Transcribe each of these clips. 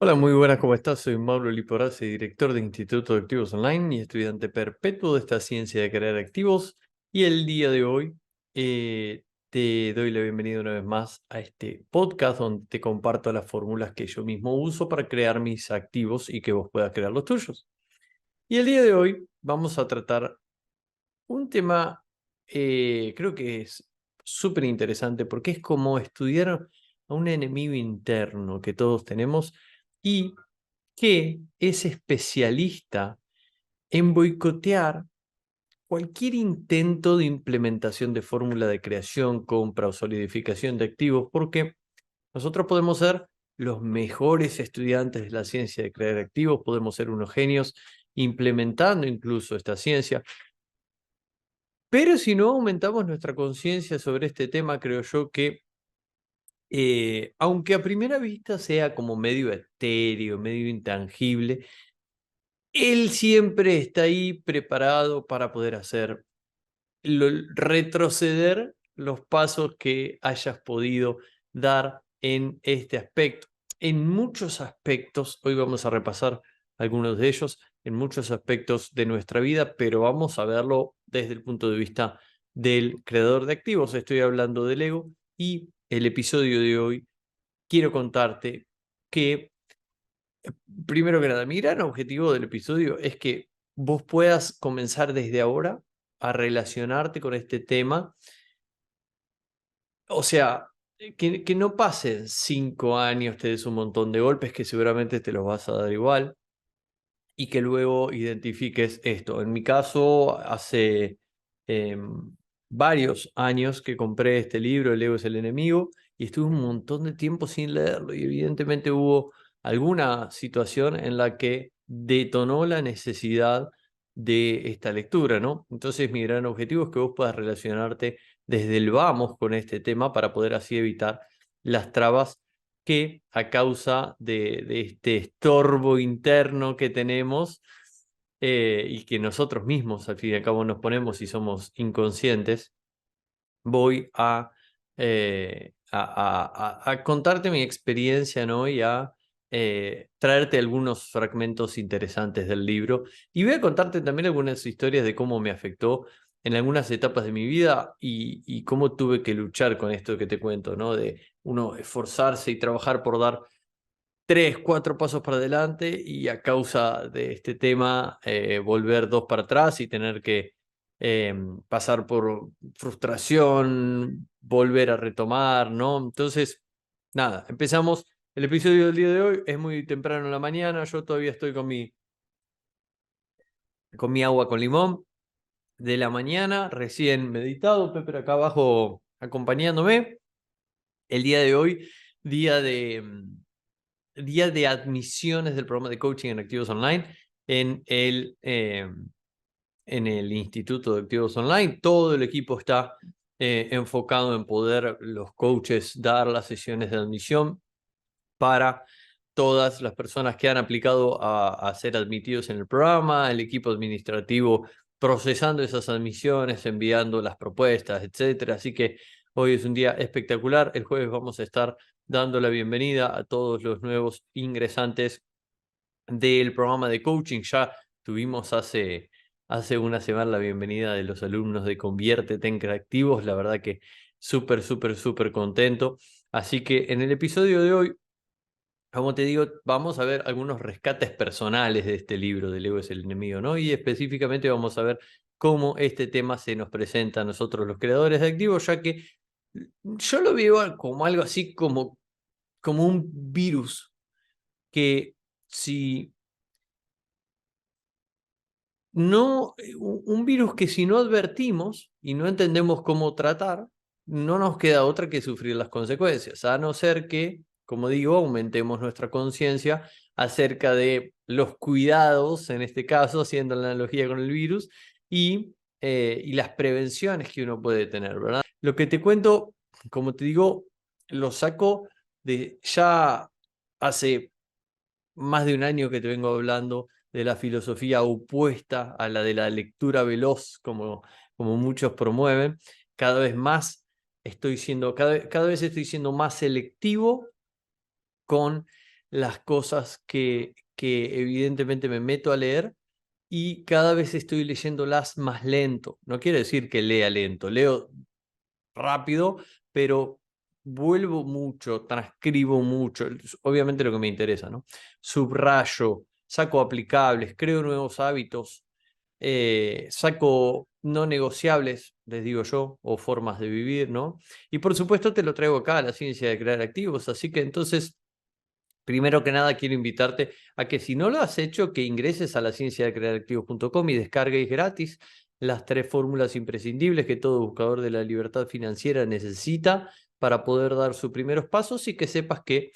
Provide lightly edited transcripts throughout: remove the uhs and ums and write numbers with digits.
Hola, muy buenas, ¿cómo estás? Soy Mauro Liporazzi, director de Instituto de Activos Online y estudiante perpetuo de esta ciencia de crear activos. Y el día de hoy te doy la bienvenida una vez más a este podcast donde te comparto las fórmulas que yo mismo uso para crear mis activos y que vos puedas crear los tuyos. Y el día de hoy vamos a tratar un tema, creo que es súper interesante porque es como estudiar a un enemigo interno que todos tenemos y que es especialista en boicotear cualquier intento de implementación de fórmula de creación, compra o solidificación de activos, porque nosotros podemos ser los mejores estudiantes de la ciencia de crear activos, podemos ser unos genios implementando incluso esta ciencia, pero si no aumentamos nuestra conciencia sobre este tema, creo yo que aunque a primera vista sea como medio etéreo, medio intangible, él siempre está ahí preparado para poder retroceder los pasos que hayas podido dar en este aspecto. En muchos aspectos, hoy vamos a repasar algunos de ellos, en muchos aspectos de nuestra vida, pero vamos a verlo desde el punto de vista del creador de activos. Estoy hablando del ego y el episodio de hoy quiero contarte que primero que nada, mi gran objetivo del episodio es que vos puedas comenzar desde ahora a relacionarte con este tema. O sea, que no pasen 5 años, te des un montón de golpes que seguramente te los vas a dar igual y que luego identifiques esto. En mi caso, hace varios años que compré este libro, El ego es el enemigo, y estuve un montón de tiempo sin leerlo y evidentemente hubo alguna situación en la que detonó la necesidad de esta lectura, ¿no? Entonces mi gran objetivo es que vos puedas relacionarte desde el vamos con este tema para poder así evitar las trabas que a causa de este estorbo interno que tenemos y que nosotros mismos al fin y al cabo nos ponemos y somos inconscientes, voy a contarte mi experiencia, ¿no? Y a traerte algunos fragmentos interesantes del libro. Y voy a contarte también algunas historias de cómo me afectó en algunas etapas de mi vida y cómo tuve que luchar con esto que te cuento, ¿no? De uno esforzarse y trabajar por dar 3, 4 pasos para adelante y a causa de este tema volver 2 para atrás y tener que pasar por frustración, volver a retomar, ¿no? Entonces, nada, empezamos el episodio del día de hoy, es muy temprano en la mañana, yo todavía estoy con mi agua con limón de la mañana, recién meditado, Pepper acá abajo acompañándome. El día de hoy, día de... día de admisiones del programa de coaching en activos online en el Instituto de Activos Online. Todo el equipo está enfocado en poder los coaches dar las sesiones de admisión para todas las personas que han aplicado a ser admitidos en el programa, el equipo administrativo procesando esas admisiones, enviando las propuestas, etcétera. Así que hoy es un día espectacular. El jueves vamos a estar dando la bienvenida a todos los nuevos ingresantes del programa de coaching. Ya tuvimos hace una semana la bienvenida de los alumnos de Conviértete en Creativos. La verdad que súper, súper, súper contento. Así que en el episodio de hoy, como te digo, vamos a ver algunos rescates personales de este libro del ego es el enemigo, ¿no? Y específicamente vamos a ver cómo este tema se nos presenta a nosotros los creadores de activos, ya que yo lo veo como algo así como un virus que si no, un virus que si no advertimos y no entendemos cómo tratar, no nos queda otra que sufrir las consecuencias, a no ser que, como digo, aumentemos nuestra conciencia acerca de los cuidados, en este caso, haciendo la analogía con el virus, y las prevenciones que uno puede tener, ¿verdad? Lo que te cuento, como te digo, lo saco de ya hace más de un año que te vengo hablando de la filosofía opuesta a la de la lectura veloz, como muchos promueven. Cada vez más cada vez estoy siendo más selectivo con las cosas que evidentemente me meto a leer y cada vez estoy leyéndolas más lento. No quiere decir que lea lento, leo rápido, pero vuelvo mucho, transcribo mucho, obviamente lo que me interesa, ¿no? Subrayo, saco aplicables, creo nuevos hábitos, saco no negociables, les digo yo, o formas de vivir, ¿no? Y por supuesto te lo traigo acá a la ciencia de crear activos, así que entonces, primero que nada quiero invitarte a que si no lo has hecho, que ingreses a la cienciadecrearactivos.com y descargues gratis las 3 fórmulas imprescindibles que todo buscador de la libertad financiera necesita para poder dar sus primeros pasos, y que sepas que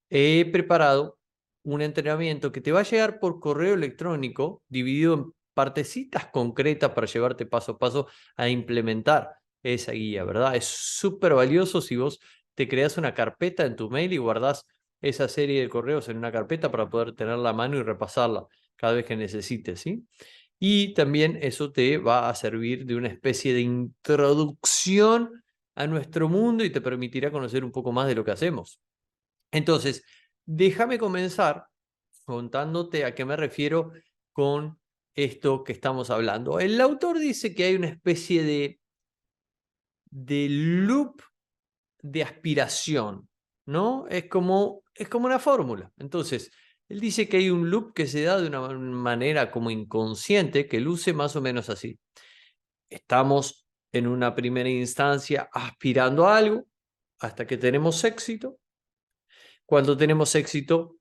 he preparado un entrenamiento que te va a llegar por correo electrónico, dividido en partecitas concretas para llevarte paso a paso a implementar esa guía, ¿verdad? Es súper valioso si vos te creas una carpeta en tu mail y guardás esa serie de correos en una carpeta para poder tenerla a mano y repasarla cada vez que necesites, ¿sí? Y también eso te va a servir de una especie de introducción a nuestro mundo y te permitirá conocer un poco más de lo que hacemos. Entonces, déjame comenzar contándote a qué me refiero con esto que estamos hablando. El autor dice que hay una especie de loop de aspiración, ¿no? Es como una fórmula. Entonces, él dice que hay un loop que se da de una manera como inconsciente, que luce más o menos así. Estamos en una primera instancia aspirando a algo hasta que tenemos éxito. Cuando tenemos éxito,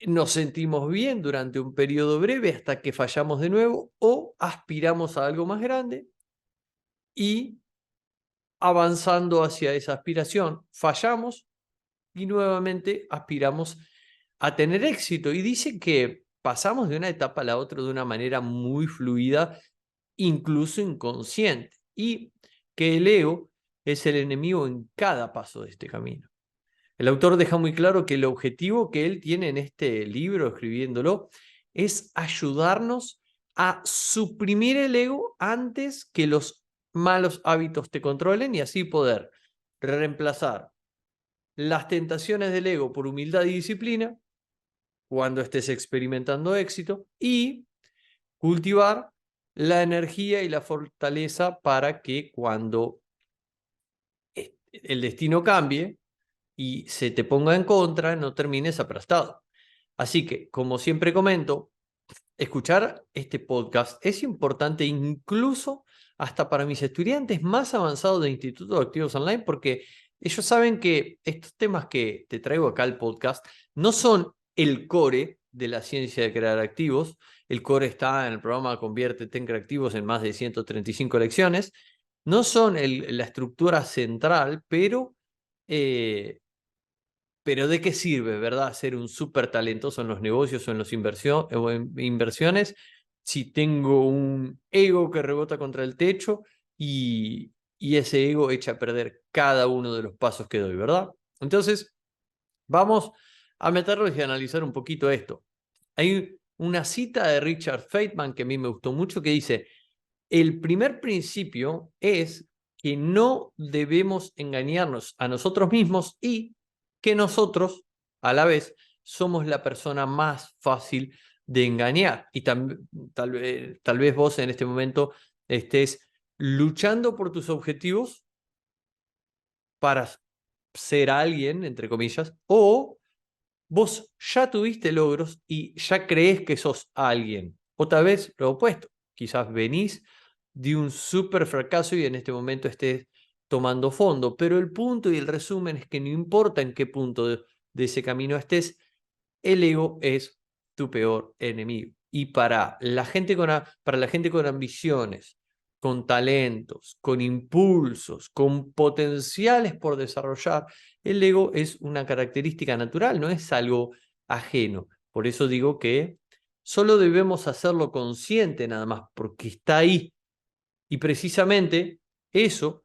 nos sentimos bien durante un periodo breve hasta que fallamos de nuevo o aspiramos a algo más grande y avanzando hacia esa aspiración fallamos y nuevamente aspiramos a tener éxito. Y dice que pasamos de una etapa a la otra de una manera muy fluida, incluso inconsciente, y que el ego es el enemigo en cada paso de este camino. El autor deja muy claro que el objetivo que él tiene en este libro, escribiéndolo, es ayudarnos a suprimir el ego antes que los malos hábitos te controlen, y así poder reemplazar las tentaciones del ego por humildad y disciplina cuando estés experimentando éxito, y cultivar la energía y la fortaleza para que cuando el destino cambie y se te ponga en contra, no termines aplastado. Así que, como siempre comento, escuchar este podcast es importante incluso hasta para mis estudiantes más avanzados de Instituto de Activos Online, porque ellos saben que estos temas que te traigo acá al podcast no son el core de la ciencia de crear activos. El core está en el programa Conviértete en Creativos en más de 135 lecciones. No son la estructura central, pero ¿de qué sirve, verdad, ser un súper talentoso en los negocios o en las inversiones si tengo un ego que rebota contra el techo y ese ego echa a perder cada uno de los pasos que doy, ¿verdad? Entonces, vamos a meternos y a analizar un poquito esto. Hay una cita de Richard Feynman que a mí me gustó mucho, que dice: el primer principio es que no debemos engañarnos a nosotros mismos y que nosotros, a la vez, somos la persona más fácil de engañar. Y tal vez vos en este momento estés luchando por tus objetivos para ser alguien, entre comillas, o vos ya tuviste logros y ya crees que sos alguien. O tal vez lo opuesto. Quizás venís de un súper fracaso y en este momento estés tomando fondo. Pero el punto y el resumen es que no importa en qué punto de ese camino estés, el ego es tu peor enemigo. Y para la gente con ambiciones, con talentos, con impulsos, con potenciales por desarrollar, el ego es una característica natural, no es algo ajeno. Por eso digo que solo debemos hacerlo consciente nada más, porque está ahí. Y precisamente eso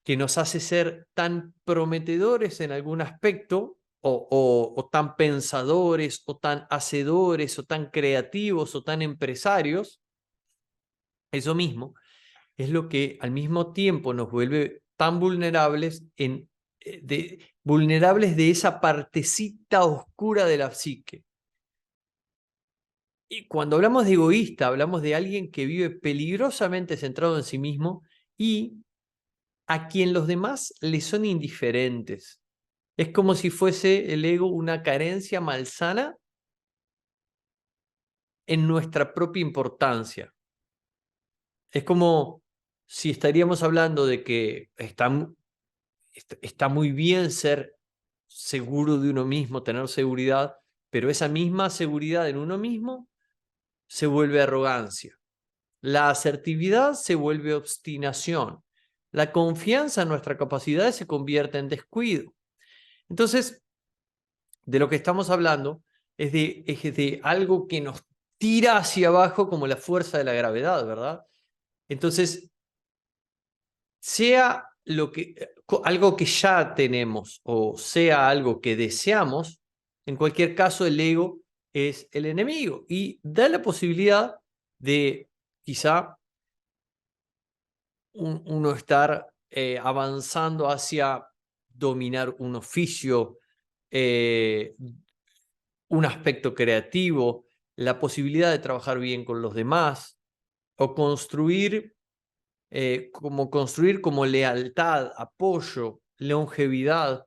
que nos hace ser tan prometedores en algún aspecto, o tan pensadores, o tan hacedores, o tan creativos, o tan empresarios, eso mismo es lo que al mismo tiempo nos vuelve tan vulnerables vulnerables de esa partecita oscura de la psique. Y cuando hablamos de egoísta, hablamos de alguien que vive peligrosamente centrado en sí mismo y a quien los demás le son indiferentes. Es como si fuese el ego una carencia malsana en nuestra propia importancia. Es como si estaríamos hablando de que está muy bien ser seguro de uno mismo, tener seguridad, pero esa misma seguridad en uno mismo se vuelve arrogancia. La asertividad se vuelve obstinación. La confianza en nuestra capacidad se convierte en descuido. Entonces, de lo que estamos hablando es de algo que nos tira hacia abajo como la fuerza de la gravedad, ¿verdad? Entonces, sea algo que ya tenemos o sea algo que deseamos, en cualquier caso el ego es el enemigo y da la posibilidad de quizá uno estar avanzando hacia dominar un oficio, un aspecto creativo, la posibilidad de trabajar bien con los demás o construir como lealtad, apoyo, longevidad,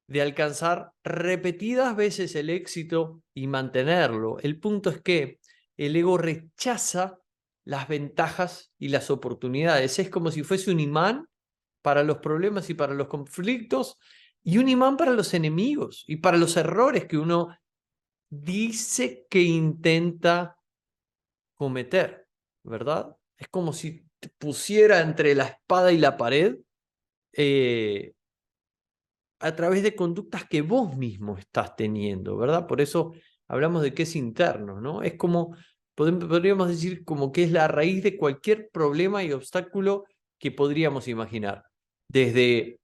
de alcanzar repetidas veces el éxito y mantenerlo. El punto es que el ego rechaza las ventajas y las oportunidades. Es como si fuese un imán para los problemas y para los conflictos y un imán para los enemigos y para los errores que uno dice que intenta cometer, ¿verdad? Es como si te pusiera entre la espada y la pared a través de conductas que vos mismo estás teniendo, ¿verdad? Por eso hablamos de que es interno, ¿no? Es como, podríamos decir, como que es la raíz de cualquier problema y obstáculo que podríamos imaginar. Desde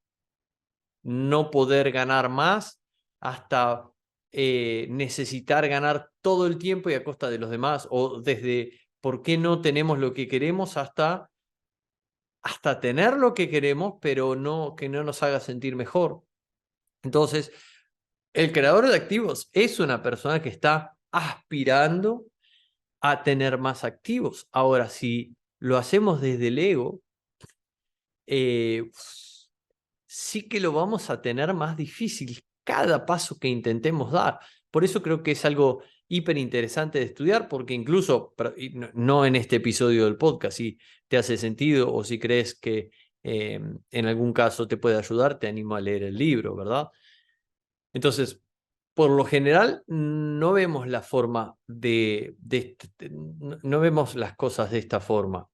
no poder ganar más hasta necesitar ganar todo el tiempo y a costa de los demás, o desde por qué no tenemos lo que queremos hasta tener lo que queremos, pero que no nos haga sentir mejor. Entonces, el creador de activos es una persona que está aspirando a tener más activos. Ahora, si lo hacemos desde el ego, sí que lo vamos a tener más difícil cada paso que intentemos dar. Por eso creo que es algo hiper interesante de estudiar, porque incluso, no en este episodio del podcast, si te hace sentido o si crees que en algún caso te puede ayudar, te animo a leer el libro, ¿verdad? Entonces, por lo general, no vemos la forma no vemos las cosas de esta forma.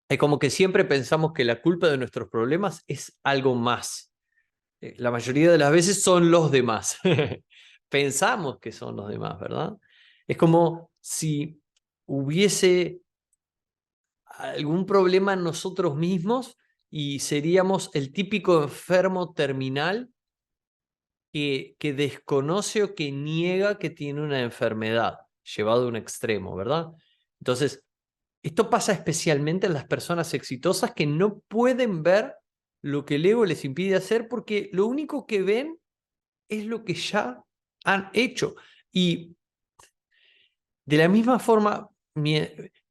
Es como que siempre pensamos que la culpa de nuestros problemas es algo más. La mayoría de las veces son los demás. Pensamos que son los demás, ¿verdad? Es como si hubiese algún problema en nosotros mismos y seríamos el típico enfermo terminal que desconoce o que niega que tiene una enfermedad, llevado a un extremo, ¿verdad? Entonces, esto pasa especialmente en las personas exitosas que no pueden ver lo que el ego les impide hacer porque lo único que ven es lo que ya han hecho. Y de la misma forma,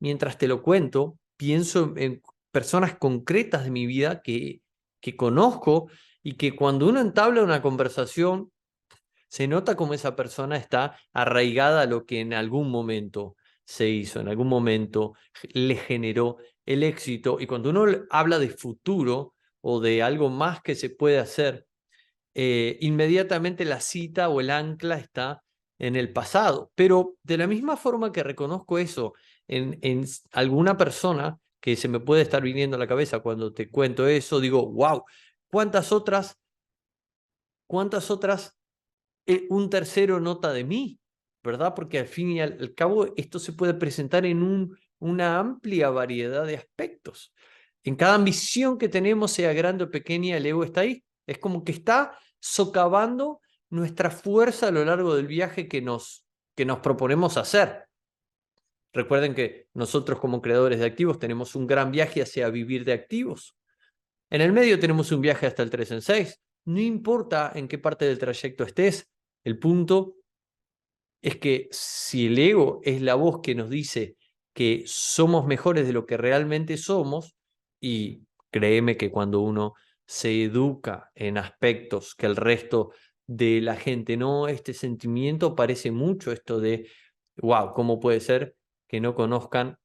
mientras te lo cuento, pienso en personas concretas de mi vida que conozco y que cuando uno entabla una conversación, se nota como esa persona está arraigada a lo que en algún momento se hizo, en algún momento le generó el éxito. Y cuando uno habla de futuro o de algo más que se puede hacer, inmediatamente la cita o el ancla está en el pasado. Pero de la misma forma que reconozco eso en alguna persona que se me puede estar viniendo a la cabeza cuando te cuento eso, digo, wow, ¿cuántas otras un tercero nota de mí? ¿Verdad? Porque al fin y al cabo esto se puede presentar en una amplia variedad de aspectos. En cada ambición que tenemos, sea grande o pequeña, el ego está ahí. Es como que está socavando nuestra fuerza a lo largo del viaje que nos proponemos hacer. Recuerden que nosotros como creadores de activos tenemos un gran viaje hacia vivir de activos. En el medio tenemos un viaje hasta el 3 en 6, no importa en qué parte del trayecto estés, el punto es que si el ego es la voz que nos dice que somos mejores de lo que realmente somos, y créeme que cuando uno se educa en aspectos que el resto de la gente no, este sentimiento parece mucho esto de, wow, ¿cómo puede ser que no conozcan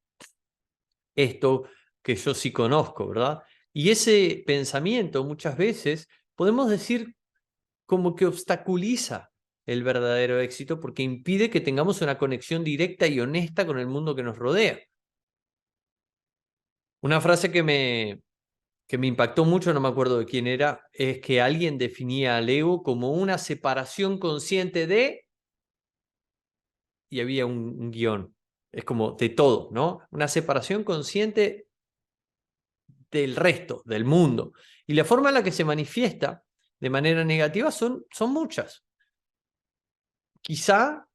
esto que yo sí conozco, ¿verdad? Y ese pensamiento muchas veces podemos decir como que obstaculiza el verdadero éxito porque impide que tengamos una conexión directa y honesta con el mundo que nos rodea. Una frase que me impactó mucho, no me acuerdo de quién era, es que alguien definía al ego como una separación consciente de, y había un guión, es como de todo, ¿no? Una separación consciente del resto, del mundo. Y la forma en la que se manifiesta de manera negativa son muchas. Quizá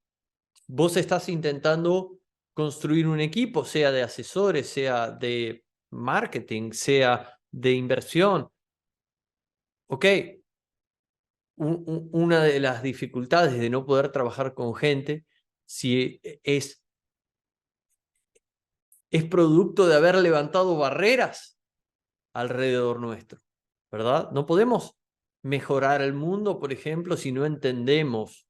vos estás intentando construir un equipo, sea de asesores, sea de marketing, sea de inversión. Ok, una de las dificultades de no poder trabajar con gente si es producto de haber levantado barreras alrededor nuestro, ¿verdad? No podemos mejorar el mundo, por ejemplo, si no entendemos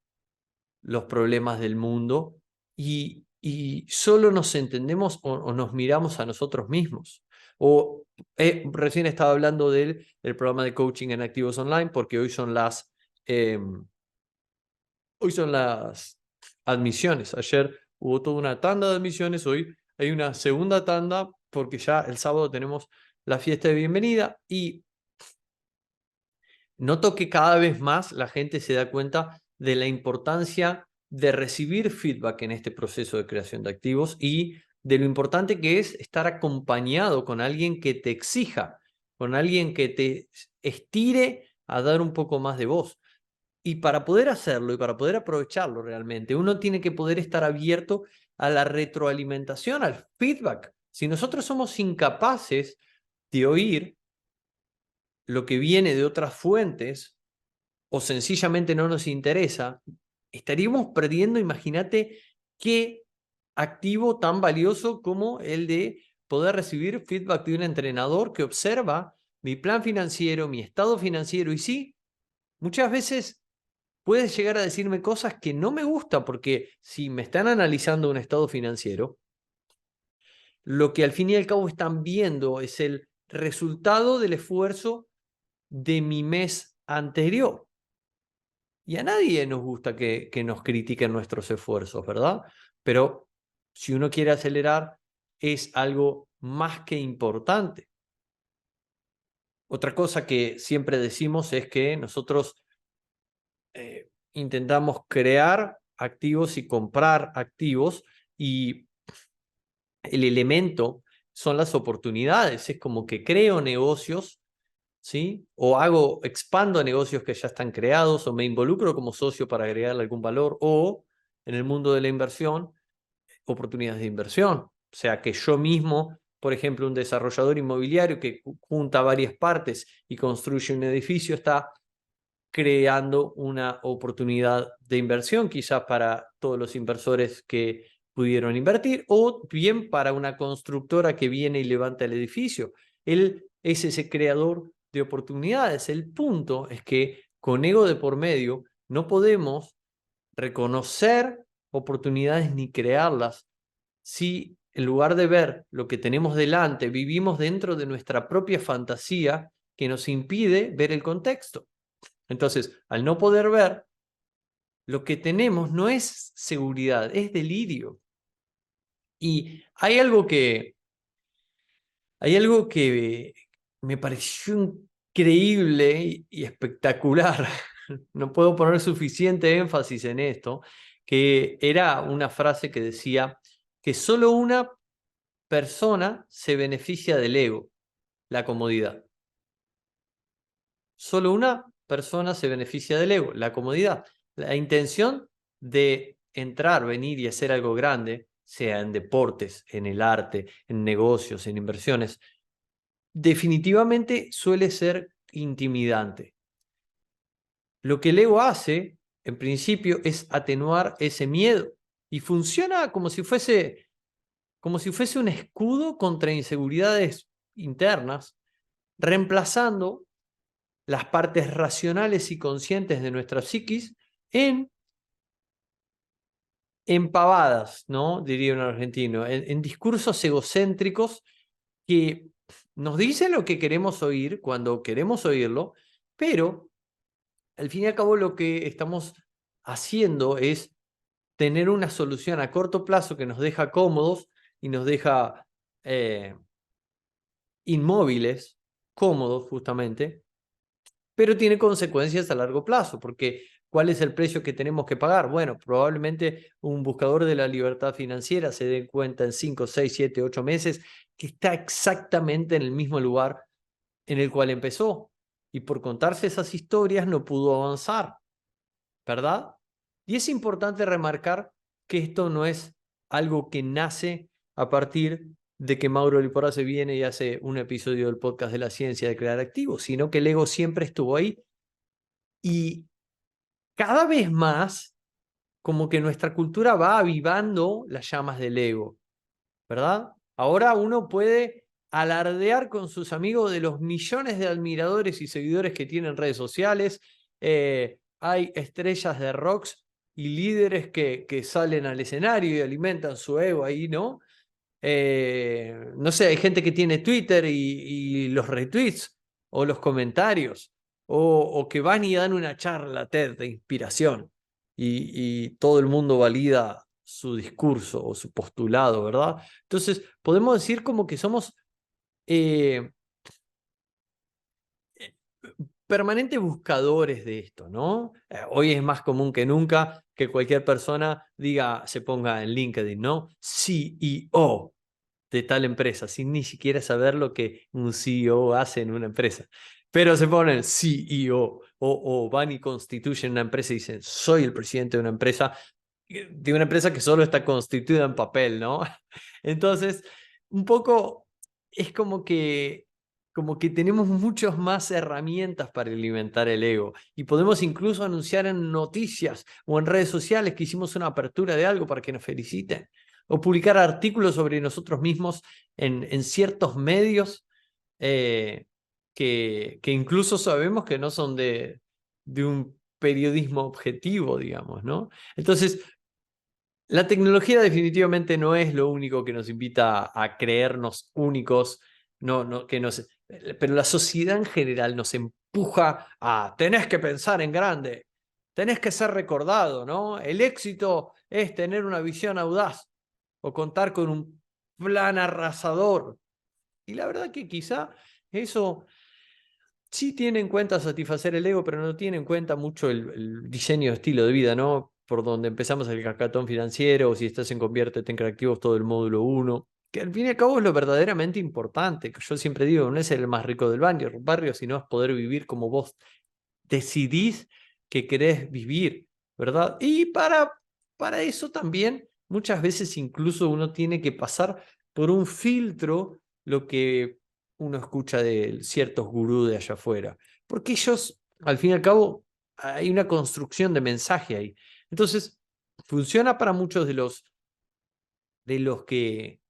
los problemas del mundo y solo nos entendemos o nos miramos a nosotros mismos. O recién estaba hablando del programa de coaching en Activos Online porque hoy son las admisiones. Ayer hubo toda una tanda de admisiones, hoy hay una segunda tanda porque ya el sábado tenemos la fiesta de bienvenida y noto que cada vez más la gente se da cuenta de la importancia de recibir feedback en este proceso de creación de activos y de lo importante que es estar acompañado con alguien que te exija, con alguien que te estire a dar un poco más de voz. Y para poder hacerlo y para poder aprovecharlo realmente, uno tiene que poder estar abierto a la retroalimentación, al feedback. Si nosotros somos incapaces de oír lo que viene de otras fuentes, o sencillamente no nos interesa, estaríamos perdiendo, imagínate, qué activo tan valioso como el de poder recibir feedback de un entrenador que observa mi plan financiero, mi estado financiero, y sí, muchas veces puedes llegar a decirme cosas que no me gustan, porque si me están analizando un estado financiero, lo que al fin y al cabo están viendo es el resultado del esfuerzo de mi mes anterior. Y a nadie nos gusta que nos critiquen nuestros esfuerzos, ¿verdad? Pero si uno quiere acelerar, es algo más que importante. Otra cosa que siempre decimos es que nosotros intentamos crear activos y comprar activos y el elemento son las oportunidades. Es como que creo negocios, ¿sí? O expando negocios que ya están creados, o me involucro como socio para agregarle algún valor, o en el mundo de la inversión, oportunidades de inversión. O sea, que yo mismo, por ejemplo, un desarrollador inmobiliario que junta varias partes y construye un edificio, está creando una oportunidad de inversión, quizás para todos los inversores que pudieron invertir, o bien para una constructora que viene y levanta el edificio. Él es ese creador de oportunidades. El punto es que con ego de por medio no podemos reconocer oportunidades ni crearlas si en lugar de ver lo que tenemos delante, vivimos dentro de nuestra propia fantasía que nos impide ver el contexto. Entonces, al no poder ver, lo que tenemos no es seguridad, es delirio. Y hay algo que me pareció increíble y espectacular. No puedo poner suficiente énfasis en esto, que era una frase que decía que solo una persona se beneficia del ego, la comodidad. Solo una persona se beneficia del ego, la comodidad. La intención de entrar, venir y hacer algo grande, sea en deportes, en el arte, en negocios, en inversiones, definitivamente suele ser intimidante. lo que el ego hace, en principio, es atenuar ese miedo. Y funciona como si fuese un escudo contra inseguridades internas, reemplazando las partes racionales y conscientes de nuestra psiquis en pavadas, ¿no? Diría un argentino, en discursos egocéntricos que nos dicen lo que queremos oír cuando queremos oírlo, pero al fin y al cabo lo que estamos haciendo es tener una solución a corto plazo que nos deja cómodos y nos deja inmóviles, cómodos justamente, pero tiene consecuencias a largo plazo, porque ¿cuál es el precio que tenemos que pagar? Bueno, probablemente un buscador de la libertad financiera se dé cuenta en 5, 6, 7, 8 meses que está exactamente en el mismo lugar en el cual empezó. Y por contarse esas historias no pudo avanzar, ¿verdad? Y es importante remarcar que esto no es algo que nace a partir de que Mauro Liporace viene y hace un episodio del podcast de la ciencia de crear activos, sino que el ego siempre estuvo ahí. Y cada vez más, como que nuestra cultura va avivando las llamas del ego, ¿verdad? Ahora uno puede alardear con sus amigos de los millones de admiradores y seguidores que tienen redes sociales. Hay estrellas de rocks y líderes que salen al escenario y alimentan su ego ahí, ¿no? No sé, hay gente que tiene Twitter y los retweets o los comentarios, o que van y dan una charla TED de inspiración y todo el mundo valida su discurso o su postulado, ¿verdad? Entonces, podemos decir como que somos eh, permanentes buscadores de esto, ¿no? Hoy es más común que nunca que cualquier persona diga, se ponga en LinkedIn, ¿no? CEO de tal empresa, sin ni siquiera saber lo que un CEO hace en una empresa. Pero se ponen CEO o van y constituyen una empresa y dicen, soy el presidente de una empresa que solo está constituida en papel, ¿no? Entonces, un poco es como que tenemos muchas más herramientas para alimentar el ego y podemos incluso anunciar en noticias o en redes sociales que hicimos una apertura de algo para que nos feliciten o publicar artículos sobre nosotros mismos en ciertos medios que incluso sabemos que no son de un periodismo objetivo, digamos, ¿no? Entonces, la tecnología definitivamente no es lo único que nos invita a creernos únicos, pero la sociedad en general nos empuja a tenés que pensar en grande, tenés que ser recordado, ¿no? El éxito es tener una visión audaz o contar con un plan arrasador. Y la verdad que quizá eso sí tiene en cuenta satisfacer el ego, pero no tiene en cuenta mucho el diseño de estilo de vida, ¿no? Por donde empezamos el hackathon financiero, o si estás en Conviértete en Creativos, todo el módulo 1, que al fin y al cabo es lo verdaderamente importante, que yo siempre digo, no es ser el más rico del barrio, sino es poder vivir como vos decidís que querés vivir, ¿verdad? Y para eso también muchas veces incluso uno tiene que pasar por un filtro lo que uno escucha de ciertos gurús de allá afuera, porque ellos, al fin y al cabo, hay una construcción de mensaje ahí. Entonces, funciona para muchos de los que,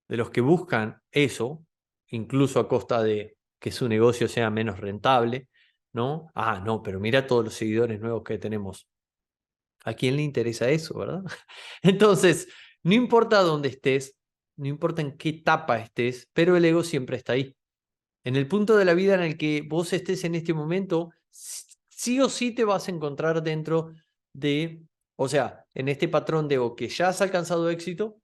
de los que buscan eso, incluso a costa de que su negocio sea menos rentable, ¿no? Ah, no, pero mira todos los seguidores nuevos que tenemos. ¿A quién le interesa eso, verdad? Entonces, no importa dónde estés, no importa en qué etapa estés, pero el ego siempre está ahí. En el punto de la vida en el que vos estés en este momento, sí o sí te vas a encontrar dentro de, o sea, en este patrón de o que ya has alcanzado éxito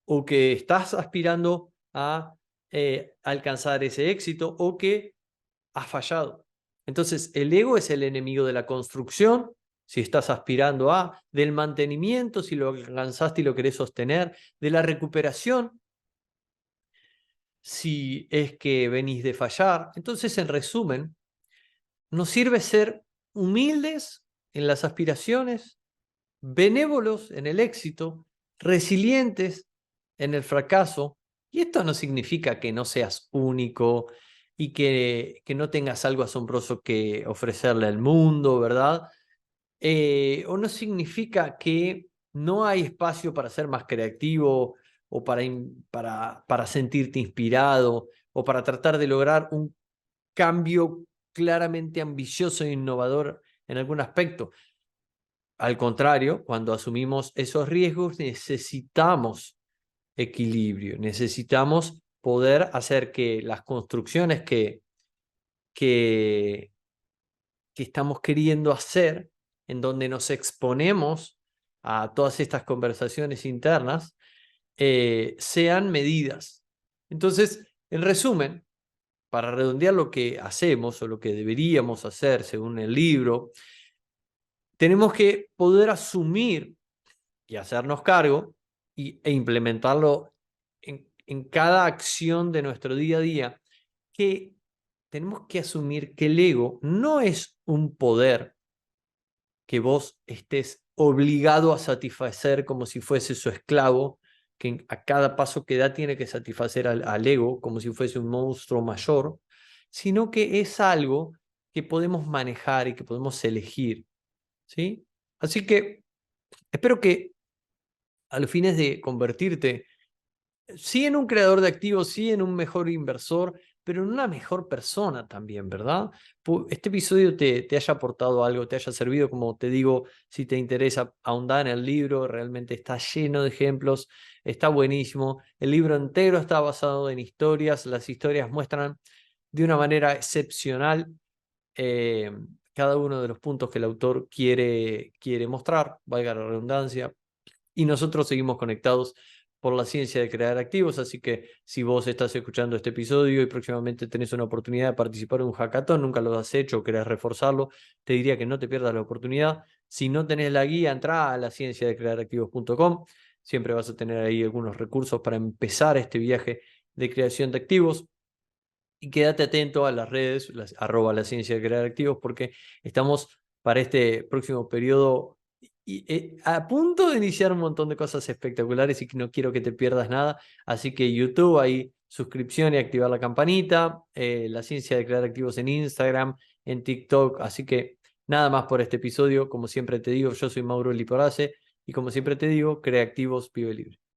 o que estás aspirando a alcanzar ese éxito o que has fallado. Entonces, el ego es el enemigo de la construcción, si estás aspirando a, del mantenimiento, si lo alcanzaste y lo querés sostener, de la recuperación, si es que venís de fallar. Entonces, en resumen, nos sirve ser humildes en las aspiraciones, benévolos en el éxito, resilientes en el fracaso. Y esto no significa que no seas único, y que no tengas algo asombroso que ofrecerle al mundo, ¿verdad? O no significa que no hay espacio para ser más creativo o para sentirte inspirado o para tratar de lograr un cambio claramente ambicioso e innovador en algún aspecto. Al contrario, cuando asumimos esos riesgos, necesitamos equilibrio, necesitamos poder hacer que las construcciones que, que estamos queriendo hacer, en donde nos exponemos a todas estas conversaciones internas, sean medidas. Entonces, en resumen, para redondear lo que hacemos o lo que deberíamos hacer según el libro, tenemos que poder asumir y hacernos cargo e implementarlo en cada acción de nuestro día a día, que tenemos que asumir que el ego no es un poder que vos estés obligado a satisfacer como si fuese su esclavo, que a cada paso que da tiene que satisfacer al ego como si fuese un monstruo mayor, sino que es algo que podemos manejar y que podemos elegir, ¿sí? Así que espero que a los fines de convertirte sí en un creador de activos, sí en un mejor inversor, pero en una mejor persona también, ¿verdad? Este episodio te haya aportado algo, te haya servido, como te digo, si te interesa ahondar en el libro, realmente está lleno de ejemplos, está buenísimo. El libro entero está basado en historias, las historias muestran de una manera excepcional eh, cada uno de los puntos que el autor quiere mostrar, valga la redundancia, y nosotros seguimos conectados por la ciencia de crear activos, así que si vos estás escuchando este episodio y próximamente tenés una oportunidad de participar en un hackathon, nunca lo has hecho o querés reforzarlo, te diría que no te pierdas la oportunidad. Si no tenés la guía, entrá a la ciencia de crear activos.com, siempre vas a tener ahí algunos recursos para empezar este viaje de creación de activos. Y quédate atento a las redes, arroba la ciencia de crear activos, porque estamos para este próximo periodo a punto de iniciar un montón de cosas espectaculares y que no quiero que te pierdas nada. Así que YouTube, ahí suscripción y activar la campanita, la ciencia de crear activos en Instagram, en TikTok. Así que nada más por este episodio. Como siempre te digo, yo soy Mauro Liporace y como siempre te digo, crea activos, vive libre.